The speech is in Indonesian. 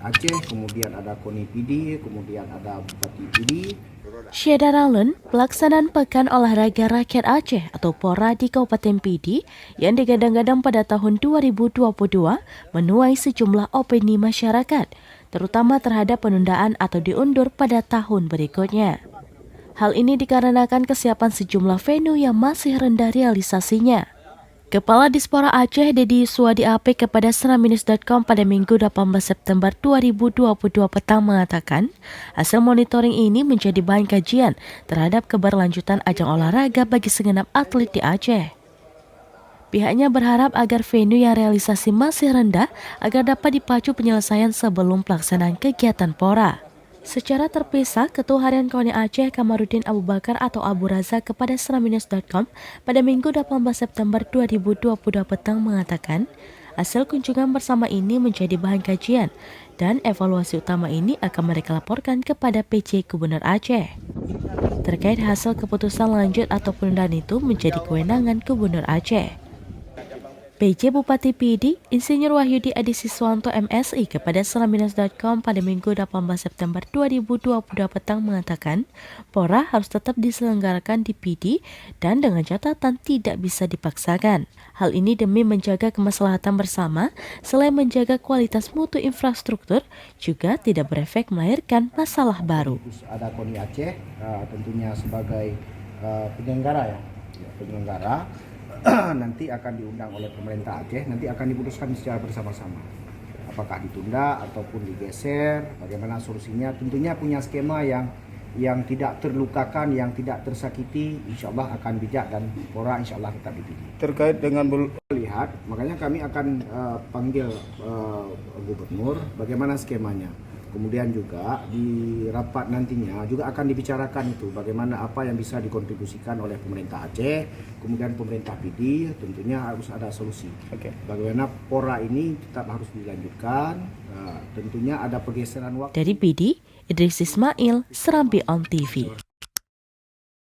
Aceh, kemudian ada KONI PD, kemudian ada Bupati PD. Syeda Ralen, pelaksanaan Pekan Olahraga Rakyat Aceh atau PORA di Kabupaten Pidi yang digadang-gadang pada tahun 2022 menuai sejumlah opini masyarakat, terutama terhadap penundaan atau diundur pada tahun berikutnya. Hal ini dikarenakan kesiapan sejumlah venue yang masih rendah realisasinya. Kepala Dispora Aceh Dedi Suwadi Apik kepada Seramnews.com pada Minggu 18 September 2022 petang mengatakan, hasil monitoring ini menjadi bahan kajian terhadap keberlanjutan ajang olahraga bagi segenap atlet di Aceh. Pihaknya berharap agar venue yang realisasi masih rendah agar dapat dipacu penyelesaian sebelum pelaksanaan kegiatan PORA. Secara terpisah, Ketua Harian KONI Aceh Kamarudin Abu Bakar atau Abu Raza kepada Seramnews.com pada Minggu 18 September 2022 petang mengatakan, hasil kunjungan bersama ini menjadi bahan kajian dan evaluasi utama ini akan mereka laporkan kepada PJ Gubernur Aceh. Terkait hasil keputusan lanjut atau penundaan itu menjadi kewenangan Gubernur Aceh. PJ Bupati PD, Insinyur Wahyudi Adi Siswanto MSI kepada Seramnews.com pada Minggu 18 September 2022 petang mengatakan, PORA harus tetap diselenggarakan di PD dan dengan catatan tidak bisa dipaksakan. Hal ini demi menjaga kemaslahatan bersama, selain menjaga kualitas mutu infrastruktur, juga tidak berefek melahirkan masalah baru. Ada KONI Aceh, tentunya sebagai penyelenggara penyelenggara. Nanti akan diundang oleh pemerintah Aceh, nanti akan diputuskan secara bersama-sama. Apakah ditunda ataupun digeser, bagaimana solusinya. Tentunya punya skema yang tidak terlukakan, yang tidak tersakiti, insya Allah akan bijak dan PORA insya Allah tetap dipilih. Terkait dengan lihat, makanya kami akan panggil Gubernur bagaimana skemanya. Kemudian juga di rapat nantinya juga akan dibicarakan itu bagaimana apa yang bisa dikontribusikan oleh pemerintah Aceh, kemudian pemerintah PD, tentunya harus ada solusi. Bagaimana PORA ini tetap harus dilanjutkan, tentunya ada pergeseran waktu. Dari PD, Idris Ismail, Serambi On TV.